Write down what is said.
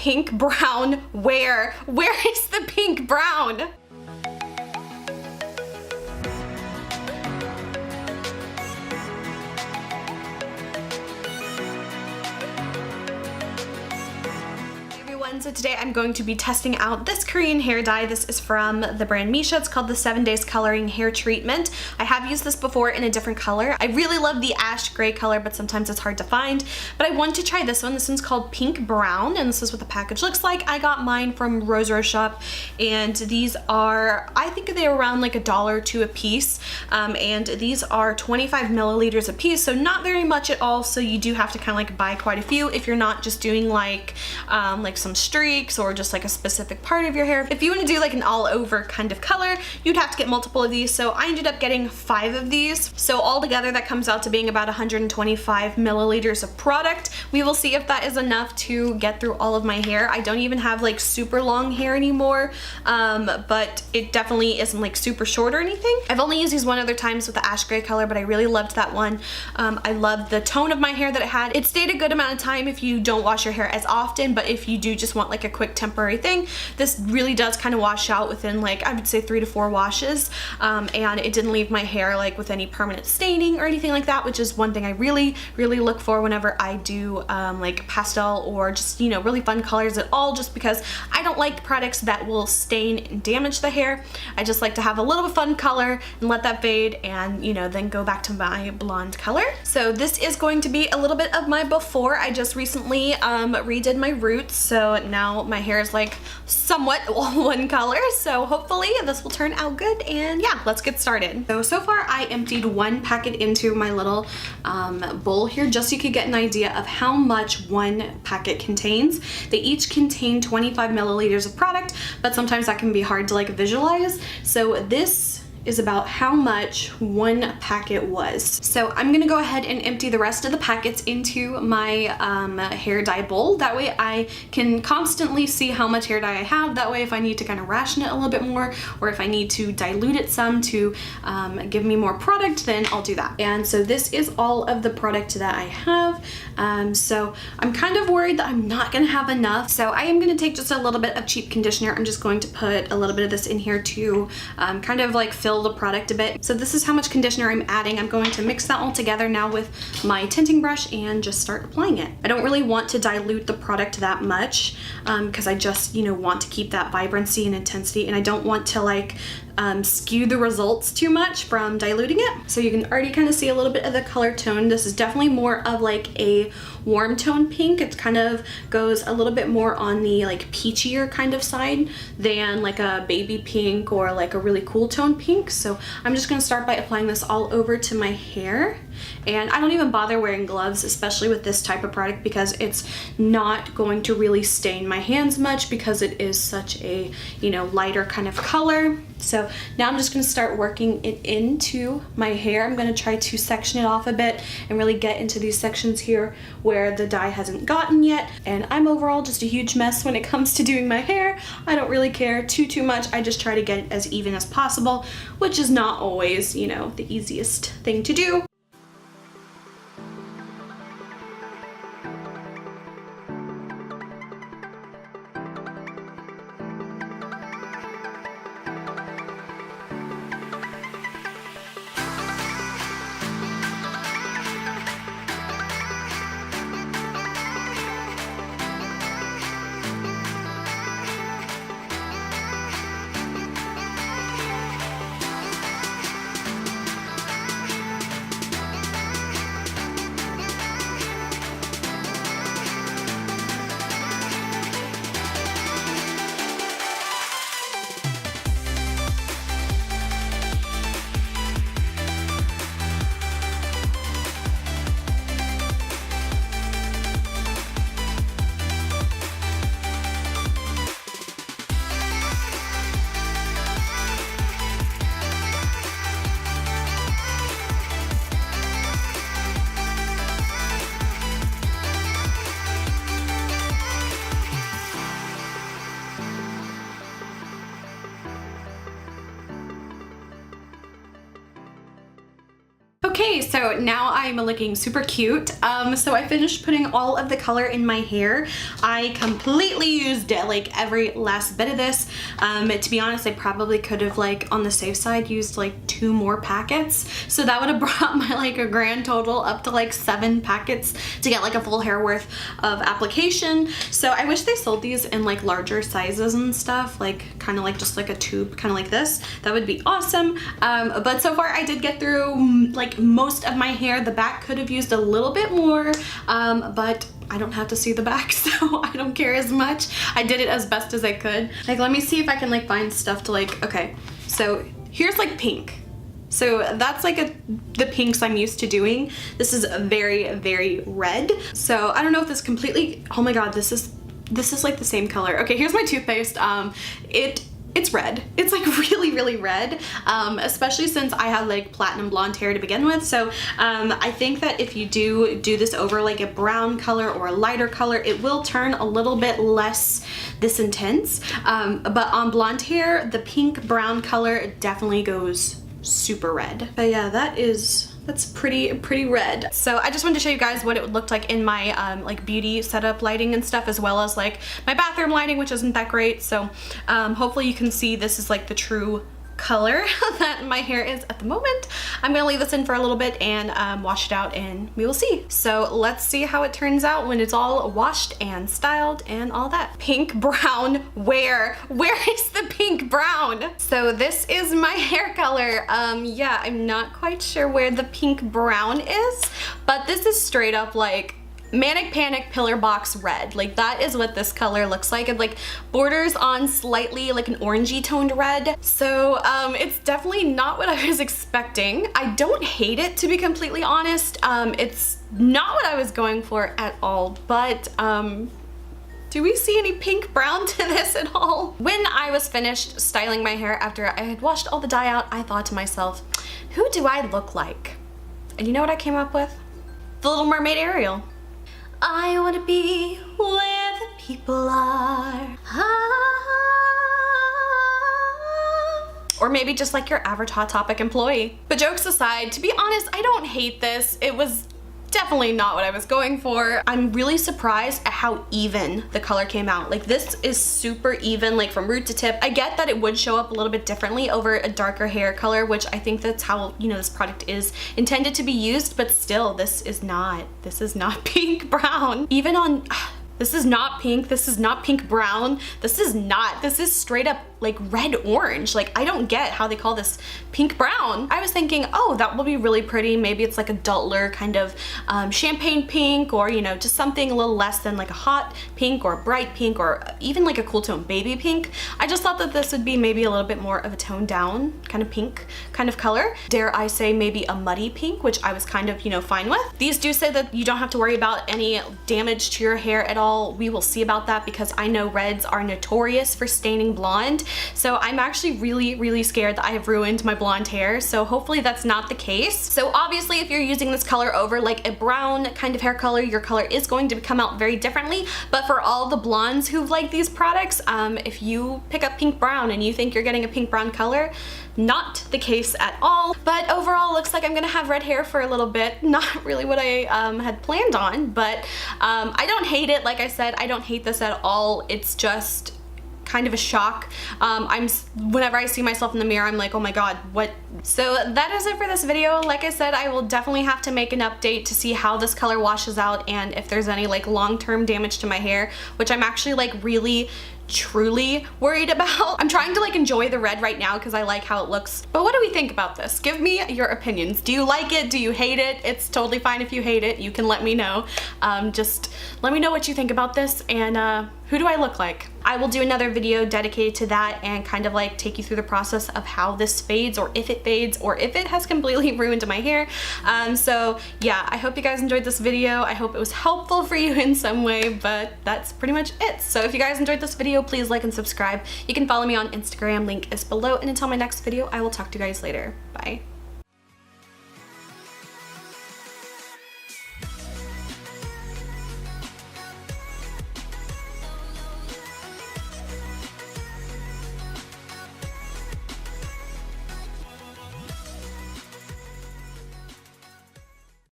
pink brown where? Where is the pink brown? So today I'm going to be testing out this Korean hair dye. This is from the brand Missha. It's called the 7 Days Coloring Hair Treatment. I have used this before in a different color. I really love the ash gray color, but sometimes it's hard to find. But I wanted to try this one. This one's called Pink Brown, and this is what the package looks like. I got mine from Rose Shop, and these are, I think they were around like $1 or $2 a piece. And these are 25 milliliters a piece, so not very much at all. So you do have to kind of like buy quite a few if you're not just doing like some streaks or just like a specific part of your hair. If you want to do like an all over kind of color, you'd have to get multiple of these. So I ended up getting 5 of these. So altogether that comes out to being about 125 milliliters of product. We will see if that is enough to get through all of my hair. I don't even have like super long hair anymore, but it definitely isn't like super short or anything. I've only used these one other times with the ash gray color, but I really loved that one. I loved the tone of my hair that it had. It stayed a good amount of time if you don't wash your hair as often, but if you do just want like a quick temporary thing, this really does kind of wash out within like, I would say 3 to 4 washes, and it didn't leave my hair like with any permanent staining or anything like that, which is one thing I really look for whenever I do like pastel or just, you know, really fun colors at all, just because I don't like products that will stain and damage the hair. I just like to have a little fun color and let that fade and, you know, then go back to my blonde color. So this is going to be a little bit of my before. I just recently redid my roots, so now my hair is like somewhat one color, so hopefully this will turn out good. And yeah, let's get started. So far I emptied 1 packet into my little bowl here, just so you could get an idea of how much 1 packet contains. They each contain 25 milliliters of product, but sometimes that can be hard to like visualize. So this is about how much 1 packet was. So I'm gonna go ahead and empty the rest of the packets into my hair dye bowl. That way I can constantly see how much hair dye I have. That way if I need to kind of ration it a little bit more, or if I need to dilute it some to give me more product, then I'll do that. And so this is all of the product that I have. So I'm kind of worried that I'm not gonna have enough. So I am gonna take just a little bit of cheap conditioner. I'm just going to put a little bit of this in here to kind of like fill the product a bit. So this is how much conditioner I'm adding. I'm going to mix that all together now with my tinting brush and just start applying it. I don't really want to dilute the product that much because I just, you know, want to keep that vibrancy and intensity, and I don't want to like skew the results too much from diluting it. So you can already kind of see a little bit of the color tone. This is definitely more of like a warm tone pink. It kind of goes a little bit more on the like peachier kind of side than like a baby pink or like a really cool tone pink. So I'm just gonna start by applying this all over to my hair. And I don't even bother wearing gloves, especially with this type of product, because it's not going to really stain my hands much because it is such a, you know, lighter kind of color. So now I'm just going to start working it into my hair. I'm going to try to section it off a bit and really get into these sections here where the dye hasn't gotten yet. And I'm overall just a huge mess when it comes to doing my hair. I don't really care too much. I just try to get it as even as possible, which is not always, you know, the easiest thing to do. so now I'm looking super cute. So I finished putting all of the color in my hair. I completely used it, like every last bit of this. To be honest, I probably could have, like, on the safe side used like 2 more packets. So that would have brought my like a grand total up to like 7 packets to get like a full hair worth of application. So I wish they sold these in like larger sizes and stuff, like kind of like just like a tube, kind of like this. That would be awesome. But so far I did get through like most of my hair. The back could have used a little bit more, but I don't have to see the back, so I don't care as much. I did it as best as I could. Like, let me see if I can like find stuff to like, okay, so here's like pink. So that's like the pinks I'm used to doing. This is very, very red. So I don't know if this completely, oh my God, this is like the same color. Okay, here's my toothpaste. It's red. It's like really, really red, especially since I had like platinum blonde hair to begin with. So I think that if you do this over like a brown color or a lighter color, it will turn a little bit less this intense. But on blonde hair, the pink brown color definitely goes super red. But yeah, that's pretty red. So I just wanted to show you guys what it would look like in my like beauty setup lighting and stuff, as well as like my bathroom lighting, which isn't that great. So hopefully you can see this is like the true color that my hair is at the moment. I'm gonna leave this in for a little bit and wash it out, and we will see. So let's see how it turns out when it's all washed and styled and all that. Pink brown, where is the pink brown? So this is my hair color. Yeah, I'm not quite sure where the pink brown is, but this is straight up like Manic Panic Pillar Box red. Like, that is what this color looks like. It like borders on slightly like an orangey toned red. So it's definitely not what I was expecting. I don't hate it, to be completely honest. It's not what I was going for at all, but do we see any pink brown to this at all? When I was finished styling my hair after I had washed all the dye out, I thought to myself, who do I look like? And you know what I came up with? The Little Mermaid Ariel. I wanna be where the people are. Or maybe just like your average Hot Topic employee. But jokes aside, to be honest, I don't hate this. It was definitely not what I was going for. I'm really surprised at how even the color came out. Like, this is super even, like from root to tip. I get that it would show up a little bit differently over a darker hair color, which I think that's how, you know, this product is intended to be used, but still, this is not pink brown. Even on, this is not pink, this is not pink brown, this is straight up like red orange. Like, I don't get how they call this pink brown. I was thinking, oh, that will be really pretty. Maybe it's like a duller kind of champagne pink, or, you know, just something a little less than like a hot pink or bright pink, or even like a cool tone baby pink. I just thought that this would be maybe a little bit more of a toned down kind of pink kind of color. Dare I say maybe a muddy pink, which I was kind of, you know, fine with. These do say that you don't have to worry about any damage to your hair at all. We will see about that, because I know reds are notorious for staining blonde. So I'm actually really, really scared that I have ruined my blonde hair. So hopefully that's not the case. So obviously, if you're using this color over like a brown kind of hair color, your color is going to come out very differently. But for all the blondes who like these products, if you pick up pink brown and you think you're getting a pink brown color, not the case at all. But overall, looks like I'm gonna have red hair for a little bit. Not really what I had planned on, but I don't hate it. Like I said, I don't hate this at all. It's just kind of a shock. Whenever I see myself in the mirror, I'm like, oh my god, what? So that is it for this video. Like I said, I will definitely have to make an update to see how this color washes out and if there's any like long-term damage to my hair, which I'm actually like really truly worried about. I'm trying to like enjoy the red right now because I like how it looks. But what do we think about this? Give me your opinions. Do you like it? Do you hate it? It's totally fine if you hate it. You can let me know. Just let me know what you think about this, and who do I look like? I will do another video dedicated to that and kind of like take you through the process of how this fades, or if it fades, or if it has completely ruined my hair. So yeah, I hope you guys enjoyed this video. I hope it was helpful for you in some way, but that's pretty much it. So if you guys enjoyed this video, please like and subscribe. You can follow me on Instagram, link is below, and until my next video, I will talk to you guys later. Bye.